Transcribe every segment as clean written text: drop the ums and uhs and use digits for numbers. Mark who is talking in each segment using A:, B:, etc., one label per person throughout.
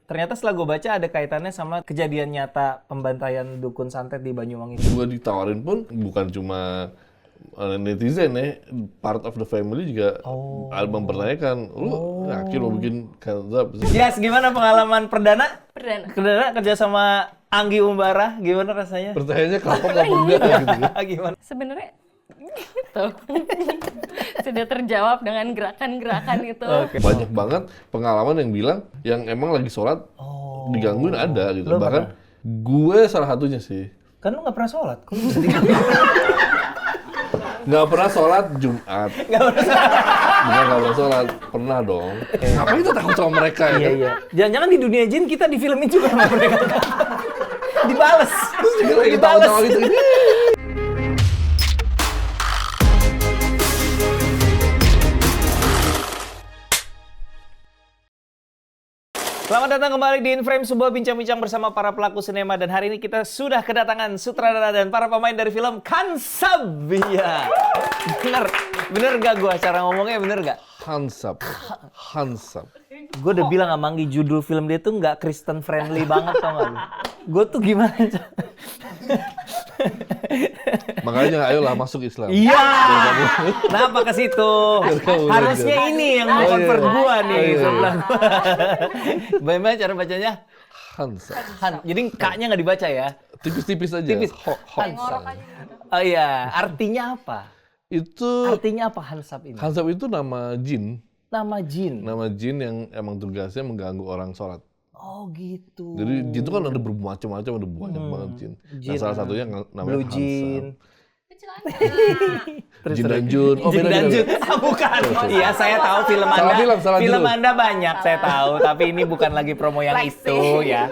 A: Ternyata setelah gue baca ada kaitannya sama kejadian nyata pembantaian dukun santet di Banyuwangi.
B: Gue ditawarin pun bukan cuma netizen ya, part of the family juga mempertanyakan, lu yakin mau bikin kanzab?
A: Yes, gimana pengalaman perdana?
C: Perdana
A: Kerja sama Anggi Umbara, gimana rasanya?
B: Pertanyaannya kapok apa enggak gitu.
A: Gimana?
C: sebenarnya gitu. Sudah terjawab dengan gerakan-gerakan itu.
A: Oke.
B: Banyak banget pengalaman yang bilang yang emang lagi sholat digangguin ada gitu.
A: Lu
B: Bahkan gue salah satunya sih.
A: Kan lu nggak pernah sholat, kok lu bisa diganggu?
B: Nggak pernah sholat Jumat. Bukan nggak pernah sholat, pernah dong. Ngapain kita takut sama mereka ya?
A: Iya, iya. Jangan-jangan di dunia jin kita difilmin juga sama mereka. Dibales.
B: Terus juga lagi tahu-tahu gitu.
A: Selamat datang kembali di InFrame, sebuah bincang-bincang bersama para pelaku sinema. Dan hari ini kita sudah kedatangan sutradara dan para pemain dari film Kansab. Iya. Bener gak gue cara ngomongnya, bener gak?
B: Hansap.
A: Gue udah bilang sama Anggi, judul film dia tuh nggak Kristen friendly banget, tau gak lu? Gue tuh gimana?
B: Makanya ayolah masuk Islam.
A: Iya. Kenapa ke situ? Harusnya ini yang mau convert gua nih sebelah gua. Bagaimana cara bacanya?
B: Hansap.
A: Jadi K-nya nggak dibaca ya?
B: Tipis-tipis aja.
A: Tipis.
C: Ngorok aja.
A: Oh iya, artinya apa?
B: Itu
A: Artinya apa Hansap ini?
B: Hansap itu nama jin.
A: Nama jin.
B: Nama jin yang emang tugasnya mengganggu orang sholat.
A: Oh gitu.
B: Jadi jin itu kan ada bermacam-macam, ada banyak banget jin. Nah, salah satunya namanya
A: Blue jin.
B: Jin dan Jun. Oh,
A: Jin dan Jun. Bukan. Iya, saya tahu film Anda.
B: Salah
A: Film
B: judul.
A: Anda banyak, saya tahu. Tapi ini bukan lagi promo yang itu ya.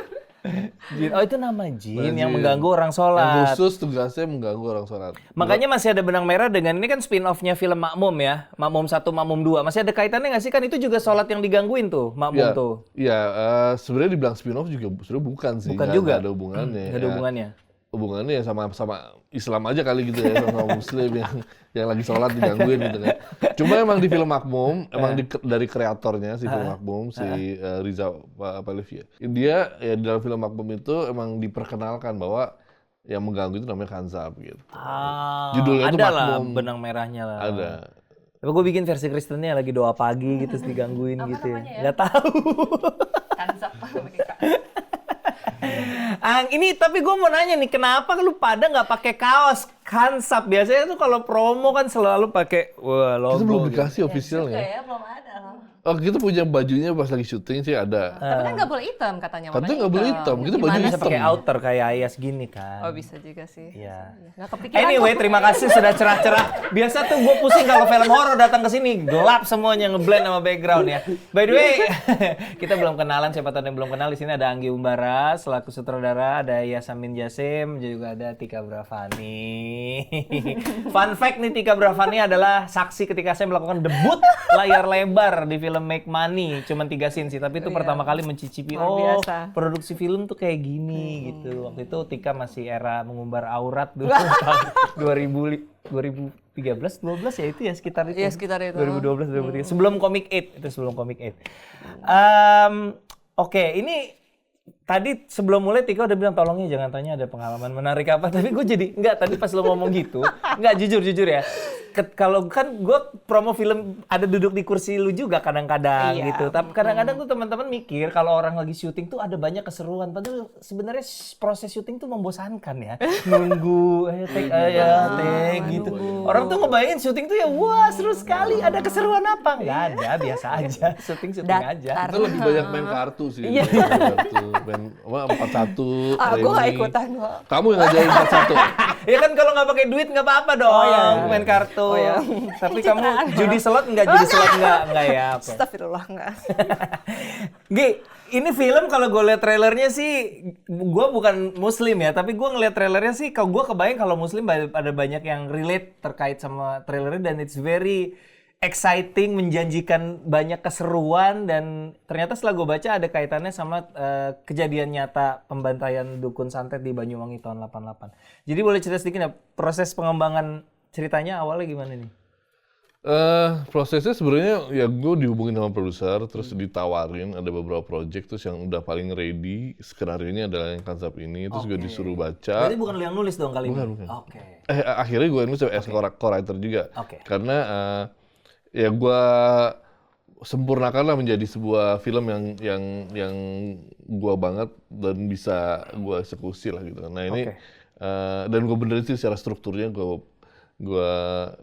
A: Jin. Oh, itu nama jin yang mengganggu orang
B: Yang
A: sholat.
B: khusus tugasnya mengganggu orang sholat.
A: Makanya masih ada benang merah dengan ini kan spin-off-nya film Makmum ya. Makmum 1, Makmum 2. Masih ada kaitannya nggak sih? Kan itu juga sholat yang digangguin tuh, Makmum tuh.
B: Iya, sebenarnya dibilang spin-off juga sebenarnya bukan sih.
A: Bukan
B: Nggak
A: juga.
B: ada hubungannya.
A: Nggak ada hubungannya.
B: Hubungannya ya sama Islam aja kali gitu ya, sama Muslim yang lagi sholat digangguin gitu kan. Cuma emang di film Makmum, emang dari kreatornya si film Makmum, si Riza Palevi. Dia ya di dalam film Makmum itu emang diperkenalkan bahwa yang mengganggu itu namanya Kansab gitu. Judulnya itu
A: ada lah
B: Makmum.
A: benang merahnya lah.
B: Ada.
A: Tapi gue bikin versi Kristennya lagi doa pagi gitu, terus digangguin gitu ya.
C: namanya ya?
A: Nggak tahu.
C: Kansap.
A: Ini tapi gue mau nanya nih, kenapa lu pada nggak pakai kaos Kansab? Biasanya tuh kalau promo kan selalu pakai logo.
B: Itu belum
A: gitu.
B: dikasih officialnya.
C: Ya, belum ada loh.
B: Oh, kita punya bajunya pas lagi syuting sih ada.
C: Tapi kan nggak boleh hitam katanya.
B: Katanya
C: warnanya
B: nggak boleh hitam, kita baju
A: Bisa
B: hitam.
A: pakai outer kayak Ayas gini kan.
C: Oh bisa juga sih.
A: Iya.
C: Nggak kepikiran.
A: Anyway,
C: kok.
A: terima kasih sudah cerah-cerah. Biasa tuh gue pusing kalau film horor datang ke sini gelap semuanya, ngeblend sama background ya. By the way, kita belum kenalan, siapa tahu yang belum kenal, di sini ada Anggi Umbara selaku sutradara, ada Yasamin Jasim, juga ada Tika Bravani. Fun fact nih, Tika Bravani adalah saksi ketika saya melakukan debut layar lebar di film Make Money. Cuman 3 scene sih, tapi itu pertama kali mencicipi
C: Luar biasa.
A: produksi film tuh kayak gini gitu. Waktu itu Tika masih era mengumbar aurat dulu tahun 2013, 12 ya itu ya sekitar itu.
C: Iya, sekitar itu.
A: 2012, 2013. Sebelum Comic 8, itu sebelum Comic 8. Oke, ini tadi sebelum mulai Tika udah bilang tolongnya jangan tanya ada pengalaman menarik apa, tapi gue jadi enggak, tadi pas lo ngomong gitu, enggak jujur ya. Kalau kan gue promo film ada duduk di kursi lu juga kadang-kadang
C: Iya.
A: gitu. Tapi kadang-kadang tuh teman-teman mikir kalau orang lagi syuting tuh ada banyak keseruan. Padahal sebenarnya proses syuting tuh membosankan ya. Nunggu take gitu. Orang tuh ngebayangin syuting tuh ya wah seru sekali, ada keseruan apa? Enggak ada, biasa aja. Syuting aja.
C: Datar.
B: Kita lebih banyak main kartu sih.
A: Iya.
B: Main kartu, main 41.
C: Ah, gue nggak
B: remi.
C: ikutan kok.
B: Kamu yang ngajarin 41.
A: Ya kan kalau nggak pakai duit nggak apa-apa dong main kartu.
C: Oh, iya.
A: Tapi kamu judi slot enggak ya? Oke.
C: Astagfirullah nggak.
A: Gi, ini film kalau gue liat trailernya sih, gue bukan muslim ya, tapi gue ngeliat trailernya sih, kalau gue kebayang kalau muslim ada banyak yang relate terkait sama trailernya, dan it's very exciting, menjanjikan banyak keseruan, dan ternyata setelah gue baca ada kaitannya sama kejadian nyata pembantaian dukun santet di Banyuwangi tahun 88. Jadi boleh cerita sedikit ya, proses pengembangan ceritanya awalnya gimana nih?
B: Prosesnya sebenarnya ya gue dihubungin sama produser, terus ditawarin ada beberapa project, terus yang udah paling ready skenario-nya adalah yang konsep ini, terus gue disuruh baca.
A: Berarti bukan lu yang nulis dong kali
B: Bukan,
A: ini?
B: bukan.
A: Oke.
B: Akhirnya gue nulis as co-writer juga,
A: Oke.
B: karena ya gue sempurnakan lah menjadi sebuah film yang gue banget dan bisa gue eksekusi lah gitu. Nah ini dan gue benerin sih secara strukturnya gue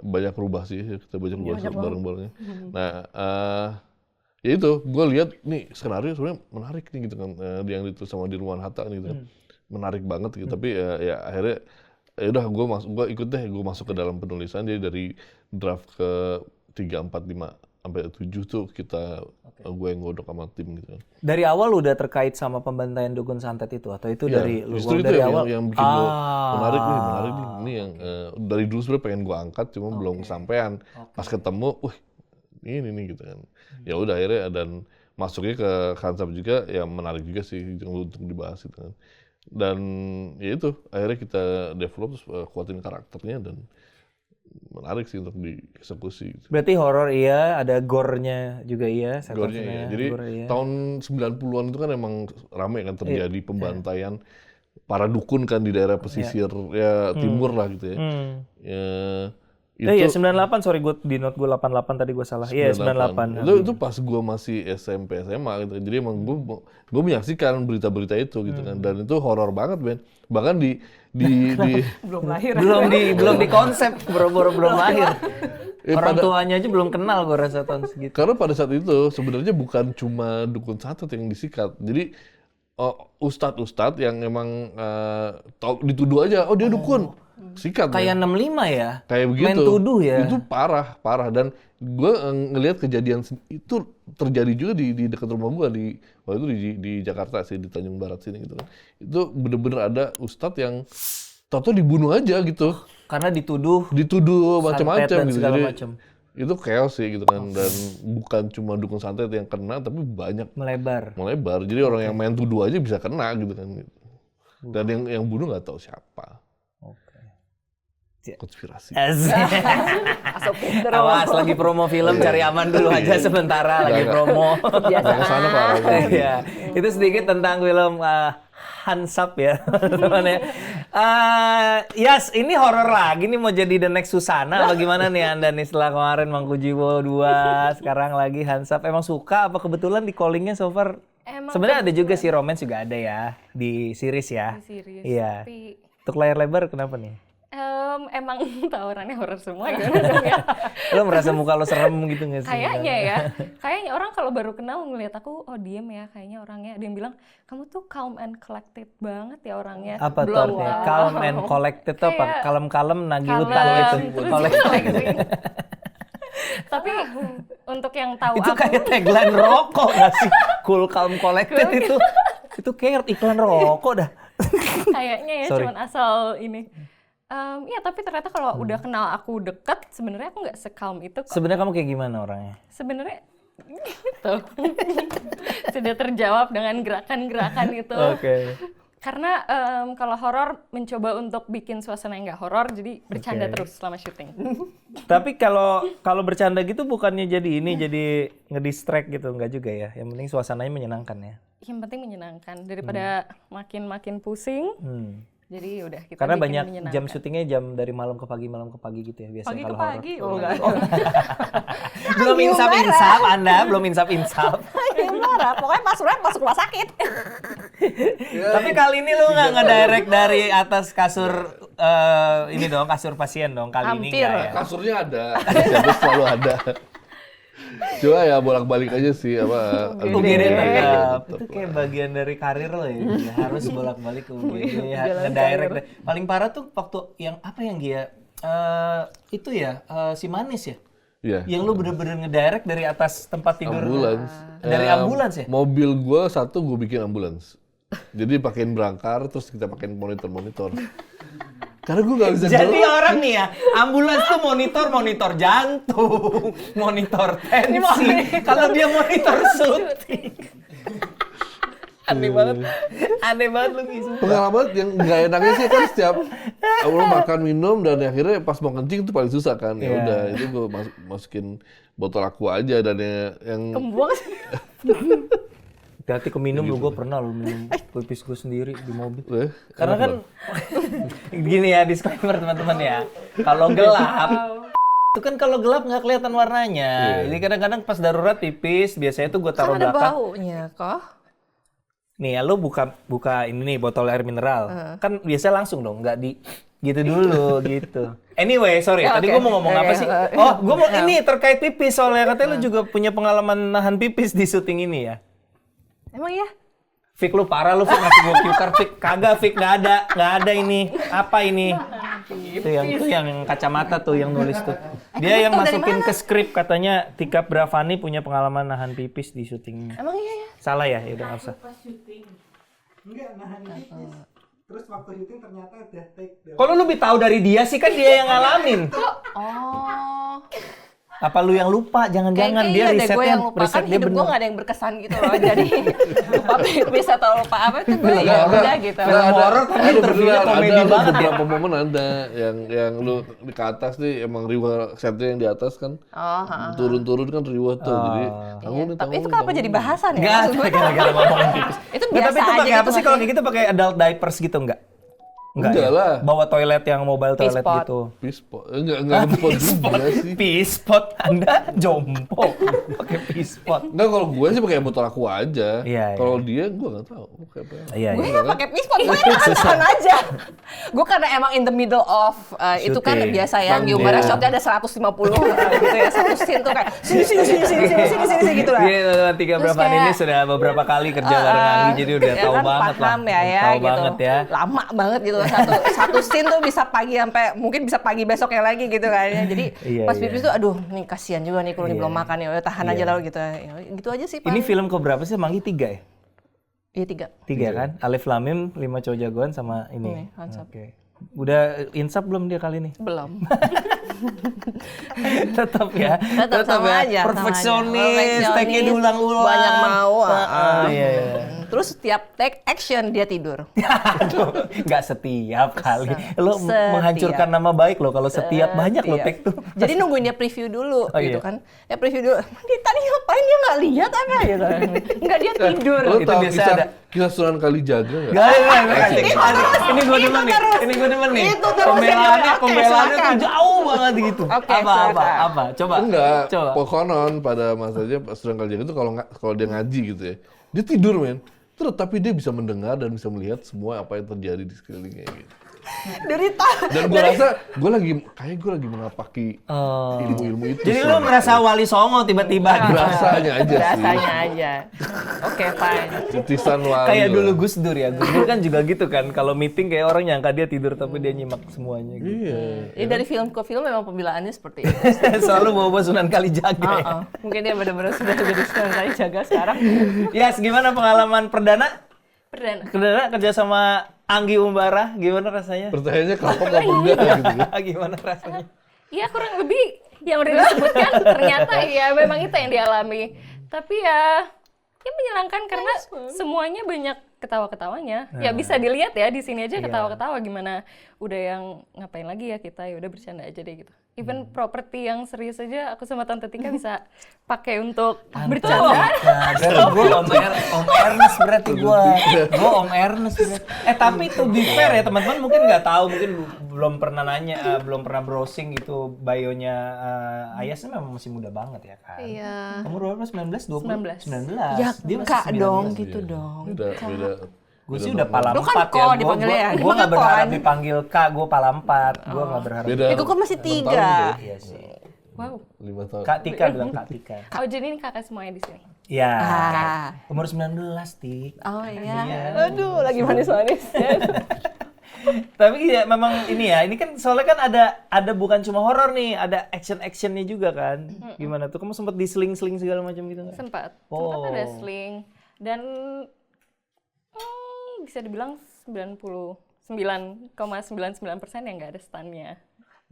B: banyak rubah sih, kita banyak rubah bareng-barengnya. Nah, ya itu, gue lihat nih skenario sebenarnya menarik nih gitu kan, yang ditulis sama Dirwan Hatta nih gitu kan, menarik banget gitu. Tapi ya akhirnya, ya udah gue ikut deh, gue masuk ke dalam penulisan. Jadi dari draft ke 3, 4, 5 sampai 7 tuh gue yang godok sama tim gitu kan.
A: Dari awal lu udah terkait sama pembantaian dukun santet itu atau itu
B: Ya,
A: dari lu
B: justru itu
A: dari awal?
B: yang bikin gue menarik nih. Ini yang dari dulu sebenarnya pengen gue angkat, cuma belum kesampaian. Pas ketemu, ini nih gitu kan. Ya udah akhirnya dan masuknya ke konsep juga, ya menarik juga sih untuk dibahas gitu kan. Dan ya itu akhirnya kita develop terus kuatin karakternya dan menarik sih untuk dieksekusi. Gitu.
A: Berarti horor iya, ada gore-nya juga iya,
B: Gore-nya ya. Jadi tahun 90-an itu kan emang rame kan terjadi pembantaian para dukun kan di daerah pesisir ya timur lah gitu ya.
A: Iya 98, sorry gue di note gue 88 tadi gue salah. Iya 98.
B: Itu pas gue masih SMP SMA gitu. Jadi emang gue menyaksikan berita-berita itu gitu kan. Dan itu horor banget Ben. Bahkan di
C: Belum lahir.
A: belum di konsep, boro-boro belum lahir. Orang tuanya aja belum kenal gue rasa tahun segitu.
B: Karena pada saat itu sebenarnya bukan cuma dukun santet yang disikat. Jadi ustadz-ustadz yang emang dituduh aja, dia dukun. Sikat.
A: Kayak 65 ya?
B: Kayak begitu.
A: Main tuduh ya?
B: Itu parah. Dan gue ngelihat kejadian itu terjadi juga di dekat rumah gue waktu itu di Jakarta sih, di Tanjung Barat sini gitu kan. Itu bener-bener ada ustadz yang tau-tau dibunuh aja gitu.
A: Karena dituduh
B: macam-macam gitu.
A: Segala
B: Jadi
A: macam.
B: itu chaos sih gitu kan. Dan bukan cuma dukun santet yang kena, tapi banyak
A: Melebar.
B: Jadi orang yang main tuduh aja bisa kena gitu kan. Dan yang bunuh nggak tahu siapa. Konspirasi.
A: Awas lagi promo film, cari aman dulu aja sementara lagi promo.
B: Kesana Pak.
A: Iya, itu sedikit tentang film Hansap ya, teman-teman ya. Yes, ini horor lagi nih, mau jadi the next Susana. Bagaimana nih Anda nih setelah kemarin Mangkujiwo 2, sekarang lagi Hansap. Emang suka apa kebetulan di callingnya so far? Sebenarnya ada juga sih, romance juga ada ya di series ya.
C: Di series,
A: iya.
C: tapi
A: Untuk layar lebar kenapa nih?
C: emang tawarannya horor semua gimana dong ya?
A: Lo merasa muka lo serem gitu nggak sih?
C: Kayaknya ya. Kayaknya orang kalau baru kenal ngeliat aku, diem ya kayaknya orangnya. Ada yang bilang, kamu tuh calm and collected banget ya orangnya.
A: Apa tuh artinya? Calm and collected tuh apa? Kalem-kalem nagih utang gitu.
C: Collected. Tapi untuk yang tahu
A: itu
C: aku,
A: kayak tagline rokok nggak sih? Cool, calm, collected itu kayak iklan rokok dah.
C: kayaknya ya cuman asal ini. Ya tapi ternyata kalau udah kenal aku deket, sebenarnya aku nggak se-calm itu kok.
A: Sebenarnya kamu kayak gimana orangnya?
C: Sebenarnya gitu. Sudah terjawab dengan gerakan-gerakan itu.
A: Oke.
C: Karena kalau horor mencoba untuk bikin suasana yang nggak horor, jadi bercanda terus selama syuting.
A: Tapi kalau bercanda gitu bukannya jadi jadi ngedistract gitu, nggak juga ya? Yang penting suasananya menyenangkan ya?
C: Yang penting menyenangkan daripada makin pusing. Jadi udah kita
A: karena
C: bikin
A: banyak
C: menyenangkan.
A: jam syutingnya jam dari malam ke pagi gitu ya biasanya
C: Pagi
A: kalau
C: ke pagi,
A: horor.
C: enggak.
A: Belum insap Anda, belum insap.
C: Gimana? Pokoknya masuk rumah sakit.
A: Tapi kali ini lu nggak ngedirect dari atas kasur ini dong, kasur pasien dong kali ini
C: Hampir.
A: nggak ya?
B: Kasurnya ada, jadi selalu ada. Cuma ya bolak-balik aja sih
A: UGD tetap. Itu kayak bagian dari karir lo ya. Harus bolak-balik ke UGD, ngedirect. Paling parah tuh waktu yang apa yang dia itu ya si Manis ya.
B: Iya.
A: Yang lu bener-bener ngedirect dari atas tempat tidur.
B: Ambulans.
A: Dari ambulans ya?
B: Mobil gua satu gua bikin ambulans. Jadi pakein berangkar terus kita pakein monitor. Karena gue gak bisa
A: Jadi orang nih ya, ambulans tuh monitor jantung, monitor tensi. Kalau dia monitor syuting. Aneh banget. Aneh banget lu Gi.
B: Pengalaman yang nggak enaknya sih kan setiap lo makan minum dan akhirnya pas mau kencing itu paling susah kan. Ya
A: Iya.
B: udah itu gue masukin botol aqua aja dan yang
C: Kembuang sih.
A: Hati-hati ke minum lu, gue pernah lu minum pipis gue sendiri di mobil. Karena
B: Karena
A: kan gini ya disclaimer teman-teman ya. Kalau gelap itu kan kalau gelap nggak kelihatan warnanya. Jadi kadang-kadang pas darurat pipis biasanya tuh gue taruh
C: Kan ada
A: belakang.
C: baunya kok.
A: Nih ya lu buka ini nih botol air mineral. Kan biasa langsung dong, nggak di gitu dulu gitu. Anyway, sorry.
C: Ya,
A: Tadi
C: oke.
A: gue mau ngomong apa
C: Oke.
A: sih? Oh, gue mau ini terkait pipis soalnya katanya lu juga punya pengalaman nahan pipis di syuting ini ya.
C: Emang ya?
A: Fik lu parah lu Fik ngasih gue cue card Fik. Kagak Fik, nggak ada ini. Apa ini? Itu yang kacamata tuh yang nulis tuh. Dia yang
C: tahu dari
A: masukin
C: mana?
A: ke skrip katanya Tika Bravani punya pengalaman nahan pipis di syuting.
C: Emang iya ya?
A: Salah ya? Ya udah nggak usah.
D: Enggak nahan pipis. Terus waktu syuting ternyata udah take down.
A: Kalau lu lebih tahu dari dia sih kan dia yang ngalamin.
C: Oh.
A: Apa lu yang lupa? Jangan-jangan dia
C: Kayaknya deh gue
A: risetnya
C: yang lupa, kan
A: dia
C: hidup gue
A: bener.
C: gak ada yang berkesan gitu loh. Jadi lupa pipis atau lupa apa itu gue ya udah gitu.
A: Film horor tapi interviewnya komedi
B: ada
A: banget ya.
B: beberapa momen ada yang lu di ke atas nih emang riwa setnya yang di atas kan
C: Oh,
B: turun-turun kan riwa tuh jadi kamu nih
C: tapi itu
B: tahu,
C: kenapa
B: tahu.
C: jadi bahasan ya?
A: Enggak,
C: Maksud gue,
A: gara-gara ngomongin pipis.
C: itu
A: Nggak,
C: biasa
A: tapi itu
C: aja
A: pakai
C: gitu
A: apa sih kalau kayak gitu pakai adult diapers gitu enggak?
B: Enggak
A: ya?
B: lah.
A: Bawa toilet yang mobile toilet
C: Peace
A: gitu.
B: Pispot enggak pispot juga sih.
A: Pispot, Anda jompo. Pakai pispot.
B: Enggak, kalau gue sih pakai botol aqua aja.
A: Iya,
B: Kalau dia gue nggak tahu pakai apa.
A: Iya,
C: gue
A: iya.
C: nggak pakai pispot, gue tahan aja. Gue karena emang in the middle of itu kan
A: Syuting.
C: biasa ya,
B: Tanggung.
C: Giumara shotnya ada 150 gitu ya, satu scene tuh kayak sini gitu lah.
A: Iya, teman-teman Tika
C: Terus
A: Bravani ini
C: kayak,
A: sudah beberapa kali kerja bareng Anggi, jadi udah
C: ya
A: tahu
C: kan,
A: banget lah.
C: paham ya
A: Tahu
C: gitu.
A: banget ya.
C: Lama banget gitu satu scene tuh bisa pagi sampai mungkin bisa pagi besoknya lagi gitu kan ya. Jadi
A: Iya,
C: pas
A: iya.
C: pipis tuh aduh nih kasihan juga nih kalau nih belum makan ya udah tahan aja lalu gitu. Ya, gitu aja sih Pak.
A: Ini film keberapa sih? Manggi 3 ya?
C: Iya 3.
A: 3 kan? Alif Lamim, 5 cowok jagoan sama ini.
C: Ini, Hansap.
A: Oke. Udah insap belum dia kali ini?
C: Belum.
A: Tetap ya.
C: Tetap sama aja, sama
A: Perfeksionis,
C: aja.
A: take-nya diulang-ulang.
C: Banyak mau.
A: Iya, iya.
C: Terus setiap take action dia tidur.
A: Aduh, nggak setiap kali. Lo
C: Setiap.
A: menghancurkan nama baik lo kalau setiap banyak lo
C: Setiap.
A: take tuh.
C: Jadi nungguin dia preview dulu
A: Oh,
C: gitu
A: iya.
C: kan. Ya preview dulu. Dia tadi ngapain dia nggak lihat apa gitu. Enggak dia tidur.
B: Lo
A: Itu
B: tahu
A: biasa
B: kisah
A: ada.
B: kisah Sunan Kalijaga nggak?
A: Nggak. Ini gue demen nih. Ini gue demen nih.
C: Itu terus yang
A: Pembelaannya
C: oke,
A: pembelaannya tuh
C: silakan.
A: jauh banget gitu.
C: Oke,
A: Apa?
C: silakan.
A: Apa? Coba.
B: Enggak,
A: Coba.
B: konon pada masanya Sunan Kalijaga itu kalau dia ngaji gitu ya, dia tidur men. Terus tapi dia bisa mendengar dan bisa melihat semua apa yang terjadi di sekelilingnya gitu.
C: Derita.
B: Dan gue rasa gue lagi menapaki
A: Oh.
B: ilmu-ilmu itu.
A: Jadi
B: sih.
A: lo merasa wali songo tiba-tiba.
B: Rasanya aja sih.
C: Rasanya aja. Oke, fine.
B: Titisan wali.
A: Kayak
B: lah.
A: dulu Gus Dur ya. Gus Dur kan juga gitu kan. Kalau meeting kayak orang nyangka dia tidur tapi dia nyimak semuanya gitu.
B: Iya.
C: Jadi dari film ke film memang pembelaannya seperti itu.
A: Selalu bawa Sunan Kalijaga ya.
C: Mungkin dia benar-benar sudah jadi Sunan Kalijaga sekarang.
A: Yes, gimana pengalaman perdana?
C: Perdana.
A: Perdana kerja sama Anggi Umbara, gimana rasanya?
B: Pertanyaannya kapok apa enggak gitu ya.
A: Gimana rasanya?
C: Ya kurang lebih yang udah disebutkan ternyata ya memang itu yang dialami. Tapi ya menyenangkan karena semuanya banyak ketawa-ketawanya. Ya bisa dilihat ya di sini aja ketawa-ketawa gimana. Udah yang ngapain lagi ya kita, ya udah bercanda aja deh gitu. Even properti yang serius aja aku sama Tante Tika bisa pakai untuk bercanda.
A: Nah, berarti gue Om Ernest berarti gue. Gue Om Ernest berarti. Tapi to be fair ya teman-teman mungkin nggak tahu, mungkin belum pernah nanya, belum pernah browsing gitu bionya Ayasnya memang masih muda banget ya kan?
C: Iya.
A: Kamu berapa? 19? 20? 19.
C: Ya
A: Dia masih
C: kak
A: 19.
C: dong gitu dong.
B: Beda.
A: Gue sih udah pala 4
C: Lu kan
A: ya.
C: Ko dipanggilnya ya?
A: Gue
C: Gimana
A: nggak
C: Ko
A: berharap
C: kan?
A: dipanggil Kak, gue pala 4. Gue nggak berharap.
B: Beda.
C: Itu kan masih
B: 6
C: 3.
B: tahun deh.
A: Iya sih.
C: Wow.
B: 5 tahun.
A: Kak Tika bilang Kak Tika.
C: Oh jadi ini kakak semuanya di sini.
A: Iya.
C: Ah.
A: Umur 19, Tik.
C: Oh iya.
A: Iya.
C: Aduh lagi manis-manis.
A: Tapi ya memang ini ya, ini kan soalnya kan ada bukan cuma horor nih, ada action-actionnya juga kan. Gimana tuh? Kamu sempat diseling-seling segala macam gitu nggak?
C: Sempat
A: Oh.
C: ada sling dan bisa dibilang 99,99% yang nggak ada stunnya.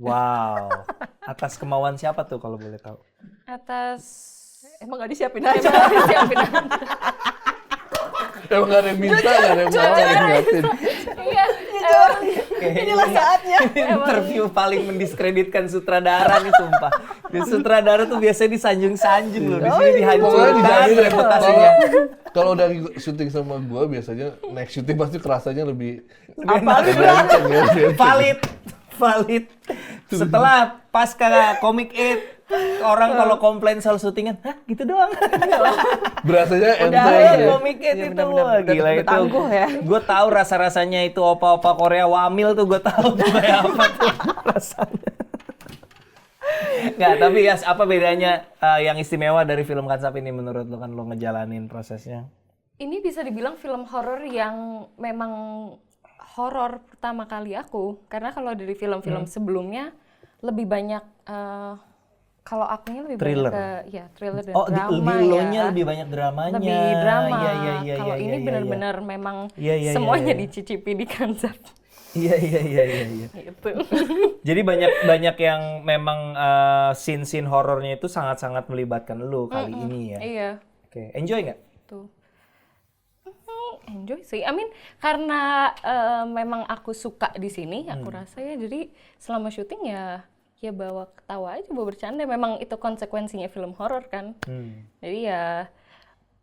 A: Wow. Atas kemauan siapa tuh kalau boleh tahu?
C: Atas emang nggak disiapin aja. Nggak disiapin.
B: Emang nggak ada yang minta, nggak ada yang mau, nggak ada yang ngingetin.
C: Iya.
A: Inilah saatnya. Interview paling mendiskreditkan sutradara nih sumpah. Di sutradara tuh biasanya disanjung-sanjung loh. Di sini
B: Pokoknya
A: dihancurkan
B: dijamin
A: reputasinya.
B: Kalau dari syuting sama gua biasanya next syuting pasti kerasanya lebih
A: Apa?
B: lebih enceng ya.
A: Valid. Setelah pasca Comic 8, orang kalau komplain soal syutingan, hah gitu doang.
B: Berasanya enteng
A: Udah
B: ya.
A: Comic 8
E: Iya,
A: itu,
E: benar-benar.
A: wah, gila
E: Udah
A: itu.
E: tangguh ya.
A: Gue tahu rasa-rasanya itu opa-opa Korea wamil tuh, gue tahu tuh kayak apa tuh rasanya. Nggak, tapi ya apa bedanya yang istimewa dari film Kansap ini menurut lo, kan lo ngejalanin prosesnya?
C: Ini bisa dibilang film horor yang memang horor pertama kali aku. Karena kalau dari film-film sebelumnya lebih banyak kalau akunya lebih
A: Thriller.
C: banyak ke ya thriller dan
A: Oh,
C: drama
A: di
C: ya.
A: lo-nya lebih banyak dramanya.
C: Lebih drama.
A: Iya,
C: Kalau ini benar-benar memang
A: Iya,
C: semuanya
A: iya.
C: dicicipi di Kansap.
A: Iya.
C: Gitu.
A: Jadi banyak yang memang scene-scene horornya itu sangat-sangat melibatkan lo kali ini ya.
C: Iya.
A: Oke, enjoy nggak?
C: Tuh. Enjoy sih. I mean, karena memang aku suka di sini, aku rasa ya. Jadi selama syuting ya bawa ketawa aja, bawa bercanda. Memang itu konsekuensinya film horor kan. Jadi ya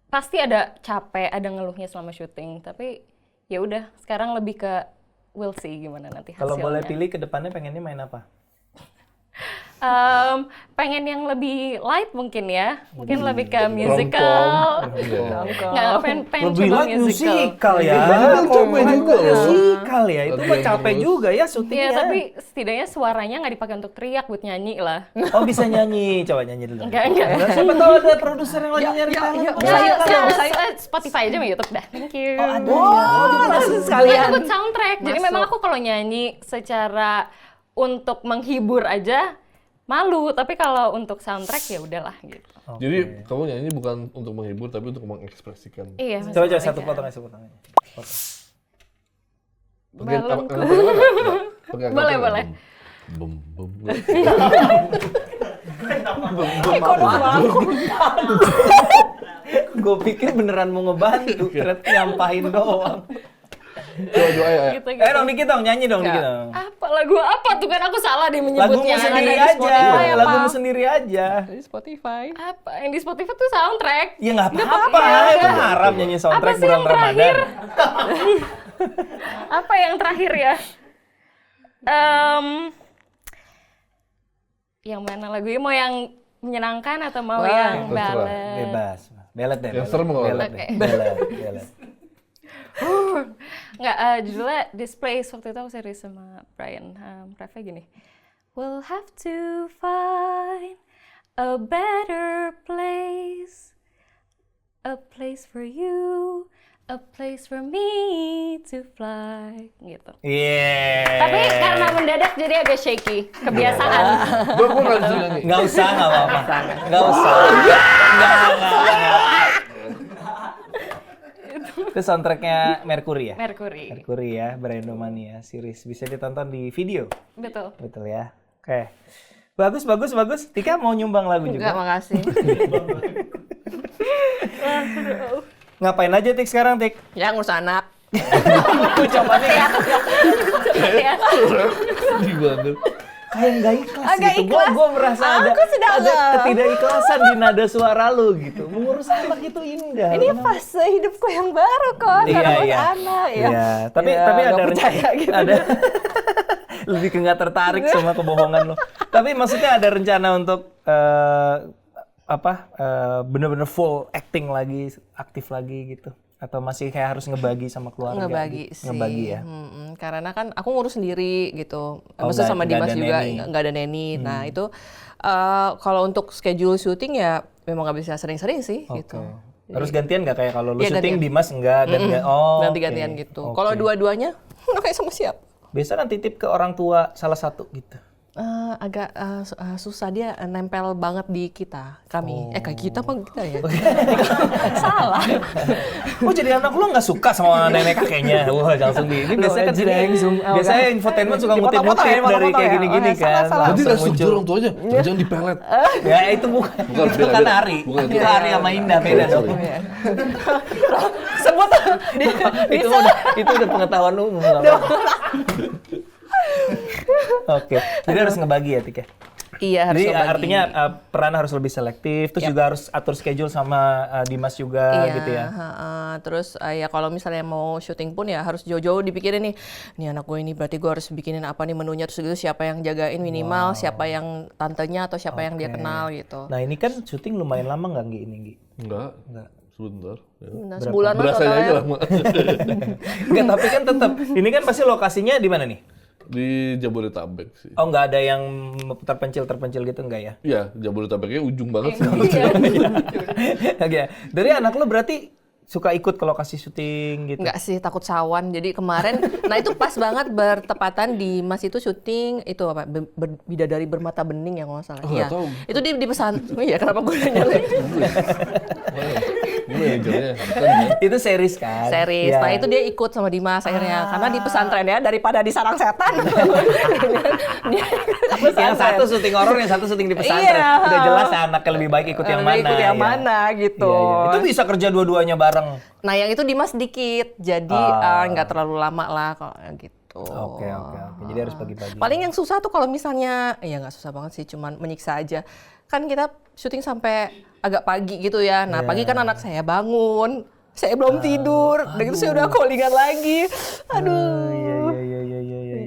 C: pasti ada capek, ada ngeluhnya selama syuting. Tapi ya udah, sekarang lebih ke we'll see gimana nanti hasilnya.
A: Kalau boleh pilih ke depannya pengennya main apa?
C: Pengen yang lebih light mungkin ya. Mungkin lebih ke musical. Nggak, pengen
A: Lebih
C: coba
A: light
C: musical.
A: musikal ya.
B: Musical capek juga loh.
A: Musikal ya, itu
B: Lagi
A: mah
B: yang
A: capek
B: terus.
A: juga ya
C: Iya,
A: syutingnya.
C: tapi setidaknya suaranya nggak dipakai untuk teriak, buat nyanyi lah.
A: Oh bisa nyanyi, coba nyanyi dulu.
C: Enggak.
A: Siapa tahu ada produser yang lagi nyari talent.
C: Spotify aja sama YouTube dah. Thank you.
A: Oh ada. Langsung sekalian.
C: Buat soundtrack. Jadi memang aku kalau nyanyi secara untuk menghibur aja malu, tapi kalau untuk soundtrack ya udahlah gitu.
B: Jadi kamu nyanyi bukan untuk menghibur tapi untuk mengekspresikan.
C: Iya.
A: Coba
C: maksudnya.
A: satu potong.
C: Balonku. Boleh.
A: Gue pikir beneran mau ngebantu, ternyata nyampahin doang.
B: Coba ya.
C: Gitu.
A: Dong dikit dong, nyanyi dong dikit dong.
C: Apa lagu apa tuh, kan aku salah deh
A: Lagumu
C: menyebutnya.
A: sendiri
E: ada di Spotify
A: aja,
E: apa?
A: lagumu sendiri aja.
E: Di Spotify.
C: Apa yang di Spotify tuh soundtrack?
A: Ya nggak apa-apa, emang haram nyanyi soundtrack
C: Apa sih
A: bulan
C: yang terakhir?
A: Ramadan.
C: Apa yang terakhir ya? Yang mana lagunya? Mau yang menyenangkan atau mau yang
B: terserah.
C: ballad?
A: Bebas. Belet deh.
B: Yang serem nggak
A: Belet
C: apa-apa.
A: deh. Belet.
C: Nggak, judulnya This Place. Waktu itu aku serius sama Brian. Refnya gini. We'll have to find a better place. A place for you. A place for me to fly. Gitu.
A: Iya.
C: Tapi karena mendadak jadi agak shaky. Kebiasaan.
B: Gue nggak bisa nyanyi.
A: Nggak usah, nggak apa-apa. Nggak usah. Nggak. Itu soundtracknya Mercury ya?
C: Mercury.
A: Mercury ya, Brandomania series. Bisa ditonton di video.
C: Betul.
A: Betul ya. Oke. Bagus. Tika mau nyumbang lagu
E: Enggak,
A: juga?
E: makasih.
A: Ngapain aja Tik sekarang, Tik?
E: Ya, ngurus anak.
C: Ya.
B: Sedih banget.
A: Kayak nggak ikhlas
E: Agak
A: gitu.
E: ikhlas.
A: Gue merasa ada
E: sedang
A: ketidakikhlasan di nada suara lo gitu. Mengurus anak itu indah.
E: Ini fase hidupku yang baru kok, ngurus anak.
A: Iya, tapi
E: Ya,
A: ada
E: nggak percaya gitu.
A: ada lebih ke nggak tertarik sama kebohongan lo. Tapi maksudnya ada rencana untuk bener-bener full acting lagi, aktif lagi gitu? Atau masih kayak harus ngebagi sama keluarga?
E: Ngebagi
A: gitu?
E: sih.
A: Ngebagi ya.
E: Karena kan aku ngurus sendiri gitu.
A: Oh,
E: Maksudnya sama
A: nggak
E: Dimas
A: ada
E: juga
A: nanny.
E: nggak ada nanny. Nah itu kalau untuk schedule syuting ya memang nggak bisa sering-sering sih gitu.
A: Harus gantian nggak kayak kalau lu
E: Iya,
A: syuting
E: gantian.
A: Dimas enggak dan
E: Ganti-gantian gitu. Kalau dua-duanya kayak sama siapa?
A: biasa kan titip ke orang tua salah satu gitu.
E: Agak susah, dia nempel banget di kami. Kayak kita apa kita ya? Salah.
A: Oh jadi anak lu nggak suka sama nenek kakeknya? Wah langsung ini biasanya kan sini. Biasanya infotainment suka ngutip-ngutip dari kayak gini-gini kan.
B: Berarti nggak
A: Langsung
B: setuju orang tua aja. Jangan dipelet.
A: Ya itu bukan
B: Bukan,
A: itu
B: beda,
A: kan
B: beda.
A: Ari.
B: Bukan,
A: Itu
B: beda.
A: Ari sama Indah beda dong.
E: disebut.
A: itu udah pengetahuan umum. nggak apa-apa. Oke, jadi harus ngebagi ya, Tik ya?
E: Iya, harus
A: Jadi
E: ngebagi.
A: artinya peran harus lebih selektif, terus juga harus atur schedule sama Dimas juga
E: Iya,
A: gitu ya.
E: Terus ya kalau misalnya mau syuting pun ya harus jauh-jauh dipikirin nih anak gue ini berarti gue harus bikinin apa nih menunya, terus gitu siapa yang jagain minimal, siapa yang tantenya atau siapa yang dia kenal gitu.
A: Nah ini kan syuting lumayan lama nggak Nggi ini Nggi?
B: Enggak. Sebentar. Ya.
E: Nah, sebulan lah
B: Berasanya aja
E: totalnya.
B: lama.
A: Nggak, tapi kan tetap. Ini kan pasti lokasinya di mana nih?
B: Di Jabodetabek sih.
A: Oh nggak ada yang terpencil gitu nggak ya?
B: Iya, Jabodetabeknya ujung banget sih.
A: Oke, dari anak lo berarti suka ikut ke lokasi syuting gitu?
E: Enggak sih, takut sawan. Jadi kemarin, nah itu pas banget bertepatan di Mas itu syuting itu apa? Bidadari Bermata Bening ya kalau nggak salah.
B: Oh, nggak tahu.
E: Itu di pesan. Oh iya, kenapa gue nanya lagi?
B: Manajernya bukan ya?
A: Itu series kan?
E: Series.
A: Iya.
E: Nah itu dia ikut sama Dimas akhirnya. Karena di pesantren ya, daripada di sarang setan. Dia ke pesantren.
A: Yang satu syuting horor, yang satu syuting di pesantren.
E: Iya.
A: Udah jelas ya anaknya lebih baik ikut yang mana.
E: Ikut yang
A: ya.
E: mana gitu.
A: Iya, iya. Itu bisa kerja dua-duanya bareng.
E: Nah yang itu Dimas dikit. Jadi nggak terlalu lama lah kalau gitu.
A: Oke. Jadi harus pagi-pagi.
E: Paling yang susah tuh kalau misalnya, ya nggak susah banget sih, cuman menyiksa aja. Kan kita syuting sampai agak pagi gitu ya. Nah pagi kan anak saya bangun, saya belum tidur, udah gitu saya udah callingan lagi. Aduh.
A: Iya.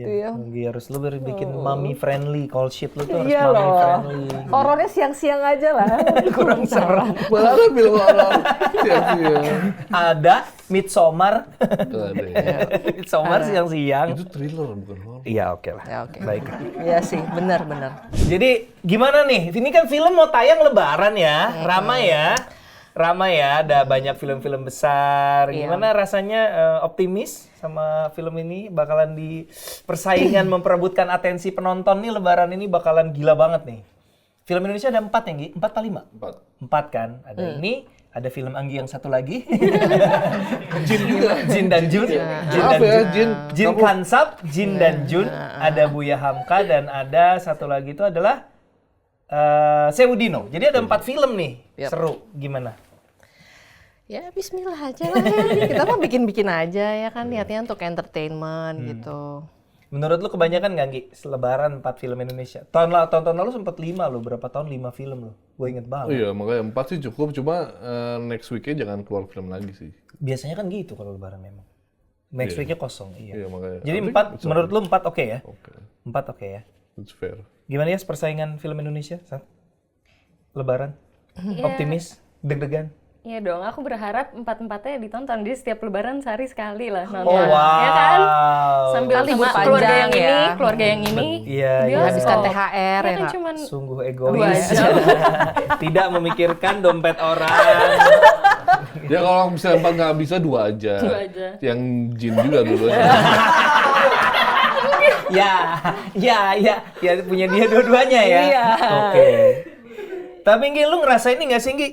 E: Gitu ya.
A: Nggi harus lu bikin mommy friendly call sheet lu tuh harus
E: Iya
A: mommy
E: loh.
A: friendly.
E: Horornya siang-siang aja lah. Kurang serem.
B: Malah ada film horor. Iya.
A: Ada Midsommar.
B: Ada ya.
A: Midsommar siang-siang.
B: Itu thriller bukan horor.
A: Iya oke lah.
E: Ya oke.
A: Baik.
E: Iya sih, benar.
A: Jadi gimana nih? Ini kan film mau tayang Lebaran ya, ramai ya. Ada banyak film-film besar.
E: Iya.
A: Gimana rasanya optimis sama film ini bakalan di persaingan memperebutkan atensi penonton nih Lebaran ini bakalan gila banget nih. Film Indonesia ada 4 ya, Nggi? 4 apa 5? 4 kan? Ada ini, ada film Anggi yang satu lagi. Jin juga. Jin dan Jun.
B: Maaf ya, Jin.
A: Jin Kansap, Jin dan Jun, ada Buya Hamka dan ada satu lagi itu adalah Sewudino. Jadi ada 4 film nih.
E: Yap.
A: Seru. Gimana?
E: Ya bismillah aja lah ya. Kita mah bikin-bikin aja ya kan, niatnya untuk entertainment gitu.
A: Menurut lu kebanyakan nggak Nggi? Lebaran 4 film Indonesia. Tahun lalu sempat 5 loh. Berapa tahun 5 film loh. Gue inget
B: Oh
A: banget.
B: iya, makanya 4 sih cukup. Cuma next weeknya jangan keluar film lagi sih.
A: Biasanya kan gitu kalau Lebaran memang. Next week-nya kosong. Iya.
B: Iya, makanya.
A: Jadi
B: I think
A: 4,
B: it's
A: menurut lu 4 oke ya?
B: Oke,
A: 4 oke ya?
B: it's fair.
A: Gimana ya persaingan film Indonesia? Sat? Lebaran? Optimis? Deg-degan?
C: Iya dong, aku berharap 4-4-nya ditonton. Jadi setiap Lebaran sehari sekali lah nonton.
A: Oh wow.
C: Ya kan? Sambil
E: Kan
C: sama
E: libur
C: keluarga
E: panjang
C: yang ini,
E: ya.
C: keluarga yang ini.
A: Iya, iya.
E: Habiskan
C: Bioskop.
E: THR
C: Ya
E: ya
C: kan
E: nggak?
C: cuman
A: Sungguh
C: 2
A: egois.
C: jam.
A: Tidak memikirkan dompet orang.
B: Ya kalau misalnya 4 nggak bisa 2 aja.
C: 2 aja.
B: Yang Jin juga dulu-duanya.
A: Ya punya dia dua-duanya ya.
E: Iya.
A: Oke. Tapi Nggi, lu ngerasain ini nggak sih Nggi?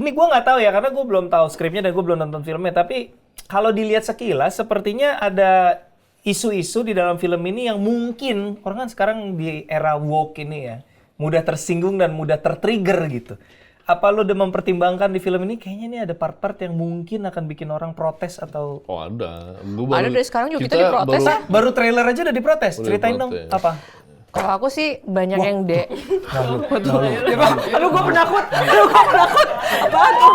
A: Ini gue nggak tahu ya karena gue belum tahu skripnya dan gue belum nonton filmnya. Tapi kalau dilihat sekilas sepertinya ada isu-isu di dalam film ini yang mungkin orang kan sekarang di era woke ini ya mudah tersinggung dan mudah tertrigger gitu. Apa lu udah mempertimbangkan di film ini kayaknya ini ada part-part yang mungkin akan bikin orang protes atau
B: Oh ada.
E: Ada dari sekarang juga kita diprotes ya.
A: baru trailer aja udah diprotes.
B: Udah
A: Ceritain
B: diprotes.
A: dong apa?
E: Kalau aku sih banyak yang
A: Aduh gue penakut.
E: Apaan tuh?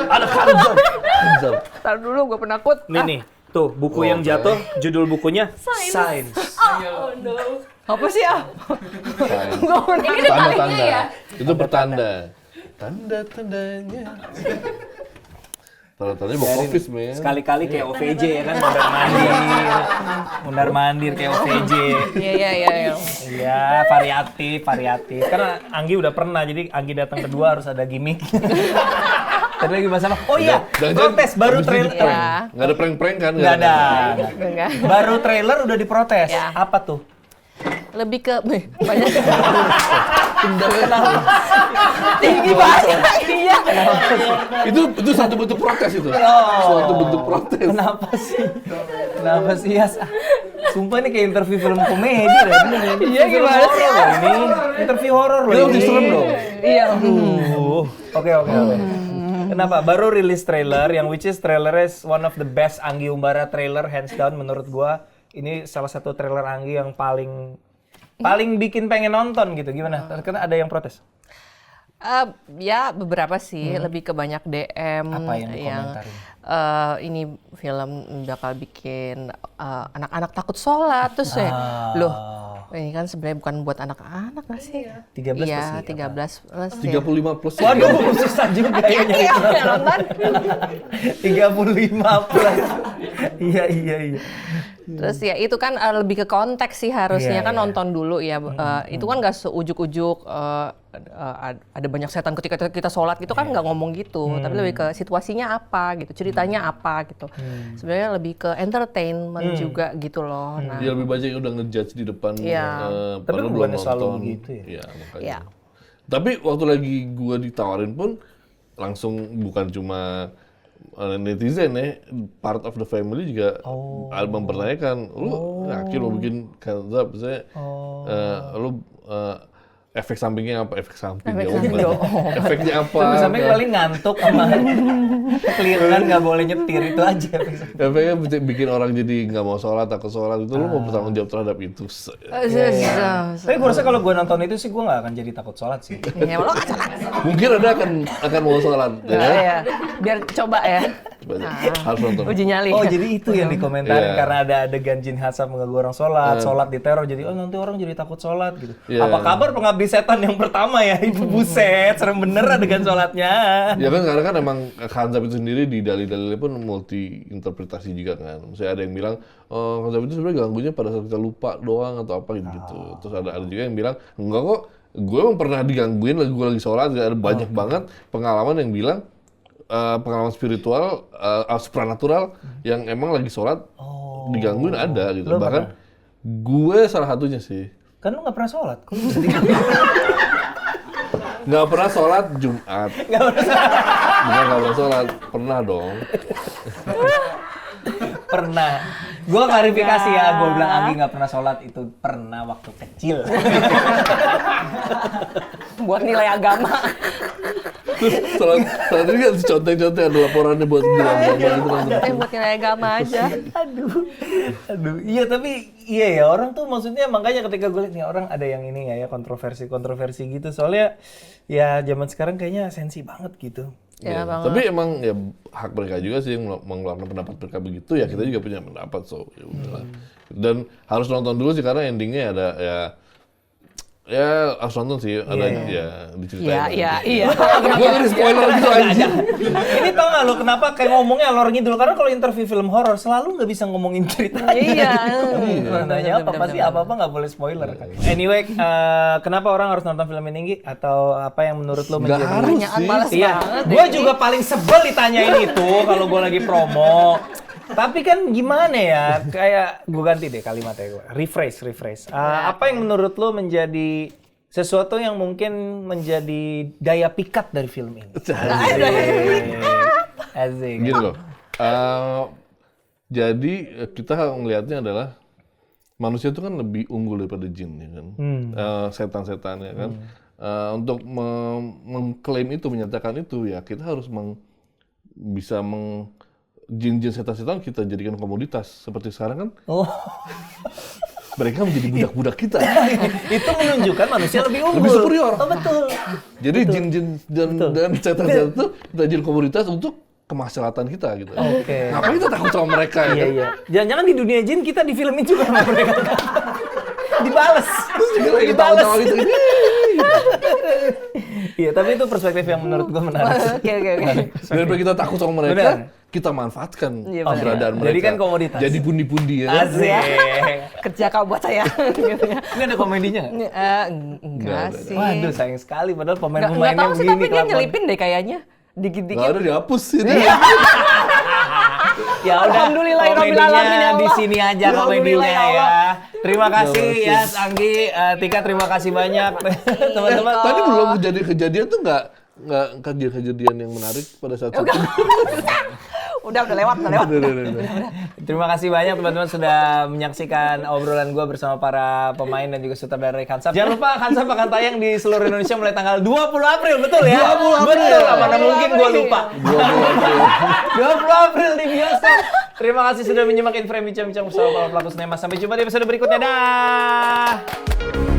B: Ada kanjab.
E: Tar dulu gue penakut.
A: Nih, tuh buku yang jatuh, judul bukunya Science.
C: Oh no.
E: Apa sih ah?
C: Ini udah palingnya ya?
B: Itu pertanda. Tanda-tandanya. Tanda-tandanya box office, men.
A: Sekali-kali kayak OVJ ya kan, mondar-mandir kayak OVJ.
E: Iya.
A: Iya, variatif. Karena Anggi udah pernah, jadi Anggi datang kedua harus ada gimmick. Tadi lagi masalah. Oh iya,
B: Jangan-jangan
A: protes baru
B: abis ini
A: trailer.
B: di-prank.
E: Ya.
B: Nggak ada prank-prank kan?
A: Nggak ada.
E: Enggak.
A: Baru trailer udah diprotes.
E: Ya.
A: Apa tuh?
E: Lebih ke banyak. Tinggi banget. Iya.
B: Itu satu bentuk protes itu.
A: Oh.
B: Suatu bentuk protes.
A: Kenapa sih Yas? Sumpah ini kayak interview film komedi deh.
E: Iya, gimana sih, Yas?
A: Ini interview horor loh
B: Itu
A: ini.
B: serem dong.
E: Iya.
A: Oke. Kenapa? Baru rilis trailer, yang which is trailer is one of the best Anggi Umbara trailer, hands down menurut gua. Ini salah satu trailer Anggi yang paling bikin pengen nonton gitu. Gimana? Karena ada yang protes.
E: Ya beberapa sih, lebih ke banyak DM
A: Apa yang dikomentarin?
E: Ini film bakal bikin anak-anak takut sholat, terus loh ini kan sebenarnya bukan buat anak-anak nggak sih?
A: 13
E: Iya,
A: plus
E: 13 plus.
B: 35 plus.
A: Waduh, susah juga ya nyari
E: Iya, nonton.
A: 35 plus. Iya.
E: Terus ya itu kan lebih ke konteks sih harusnya
A: Iya,
E: kan
A: iya.
E: nonton dulu ya. Itu kan nggak seujuk-ujuk ada banyak setan ketika kita sholat gitu kan nggak ngomong gitu. Tapi lebih ke situasinya apa gitu, ceritanya apa gitu. Sebenarnya lebih ke entertainment juga gitu loh. Nah,
B: Ya lebih banyak yang udah ngejudge di depan.
E: Iya.
A: Tapi
B: padahal belum
A: bukannya selalu
B: nonton.
A: begitu ya?
B: Iya, makanya.
E: Iya.
B: Tapi waktu lagi gua ditawarin pun langsung bukan cuma netizen ya, part of the family juga mempertanyakan, lu yakin mau bikin Kanzab, misalnya lu efek sampingnya apa? Efek samping ya, efeknya apa?
A: Terus sampai paling ngantuk sama keliruan nggak boleh nyetir itu aja.
B: Efeknya bikin orang jadi nggak mau sholat, takut sholat, itu lu mau bertanggung jawab terhadap itu.
A: Tapi gue rasa kalau gue nonton itu sih gue nggak akan jadi takut sholat sih.
E: ya lo nggak sholat.
B: Mungkin ada akan mau sholat, ya kan?
E: Ya, biar coba ya.
B: Harus nonton.
E: Uji nyali.
A: Oh jadi itu yang dikomentarin
B: Iya.
A: karena ada adegan jin hasab mengganggu orang sholat diteror jadi nanti orang jadi takut sholat gitu.
B: Iya.
A: Apa kabar Pengabdi Setan yang pertama ya itu buset serem bener adegan sholatnya.
B: Ya kan karena kan emang Kanzab itu sendiri di dalil-dalilnya pun multi interpretasi juga kan. Misalnya ada yang bilang Kanzab itu sebenarnya ganggunya pada saat kita lupa doang atau apa gitu. Terus ada juga yang bilang enggak kok, gue emang pernah digangguin gue lagi sholat. Ada banyak banget pengalaman yang bilang pengalaman spiritual supranatural yang emang lagi sholat digangguin ada gitu.
A: Lo
B: Bahkan gue salah satunya sih.
A: Kan lu nggak pernah sholat, kok lu bisa diganggu?
B: Nggak pernah sholat Jumat.
A: Nggak pernah sholat.
B: Bukan nggak pernah sholat, pernah dong.
A: Pernah. Gue klarifikasi ya, gue bilang Anggi nggak pernah sholat itu pernah waktu kecil.
E: Buat nilai agama.
B: Terus saat ini kan contoh-contoh ada laporannya buat nilai agama itu kan.
E: Buat nilai agama aja.
A: Aduh, iya tapi iya ya orang tuh maksudnya makanya ketika gue lihat nih orang ada yang ini nggak ya kontroversi gitu soalnya ya zaman sekarang kayaknya sensi banget gitu.
E: Ya,
B: Ya, tapi emang ya hak mereka juga sih yang mengeluarkan pendapat mereka begitu ya kita juga punya pendapat so ya udahlah. Dan harus nonton dulu sih karena endingnya ada ya harus nonton sih ada ya diceritain.
E: Iya.
B: Gue ngeri spoiler gitu anjing.
A: Ini tau gak lo kenapa kayak ngomongnya alor ngidul karena kalau interview film horor selalu nggak bisa ngomongin ceritanya.
E: Iya.
A: Nanya apa pasti apa-apa nggak boleh spoiler kan. Anyway, kenapa orang harus nonton film ini Gi? Atau apa yang menurut lo
B: Nggak
A: menjadi
B: harus
E: Pertanyaan
B: sih.
E: malas
A: Iya,
E: banget.
A: gue juga paling sebel ditanyain itu kalau gue lagi promo. Tapi kan gimana ya, kayak gue ganti deh kalimatnya gue. Rephrase. Apa yang menurut lo menjadi sesuatu yang mungkin menjadi daya pikat dari film ini? Asik.
B: Gitu loh. Jadi kita ngelihatnya adalah manusia itu kan lebih unggul daripada jin ya kan. Setan-setan ya kan. Untuk mengklaim itu, menyatakan itu ya kita harus bisa jin-jin setan-setan kita jadikan komoditas seperti sekarang kan.
A: Oh.
B: Mereka menjadi budak-budak kita.
A: Itu menunjukkan manusia lebih unggul.
B: Lebih superior.
A: Oh, betul.
B: Jadi jin-jin dan setan-setan itu kita jadi komoditas untuk kemaslahatan kita gitu.
A: Oke.
B: Ngapain kita takut sama mereka ya? kan?
A: Iya. Jangan-jangan di dunia jin kita difilmin juga sama mereka. Dibales.
B: Kita tahu-tahu gitu.
A: Iya, tapi itu perspektif yang menurut gue menarik.
E: Oke.
B: Daripada kita takut sama mereka,
A: Benar.
B: kita manfaatkan
E: Iya, benar.
B: keberadaan mereka.
A: Jadi kan komoditas.
B: Jadi pundi-pundi ya. kan?
A: Asik.
E: Kerja kau buat saya. Gitu ya.
A: Ini ada komedinya nggak?
E: Enggak
B: Nggak ada.
E: sih.
A: Waduh, sayang sekali. Padahal
E: Nggak
A: pemain-pemainnya
E: tahu sih
A: begini
E: tapi dia
A: kelakuan.
E: nyelipin deh kayaknya.
B: Nggak
E: Dikit-dikit.
B: ada dihapus sih.
A: Ya udah,
E: Alhamdulillahirabbil
A: komedinya
E: alamin, ya Allah.
A: di sini aja komedinya
E: Alhamdulillah, ya
A: ya.
E: Allah.
A: Terima kasih ya Anggi, Tika terima kasih banyak teman-teman.
B: Tadi belum kejadian tuh nggak kejadian yang menarik pada saat itu.
E: Udah lewat.
B: Udah.
A: Terima kasih banyak teman-teman sudah menyaksikan obrolan gue bersama para pemain dan juga sutradara Khansab. Jangan lupa Khansab akan tayang di seluruh Indonesia mulai tanggal 20 April, betul ya?
B: 20 April.
A: Betul, mana mungkin gue lupa. 20
B: 20
A: April di bioskop. Terima kasih sudah menyimak Inframe Bincang-Bincang bersama para pelaku sinema. Sampai jumpa di episode berikutnya. Dah.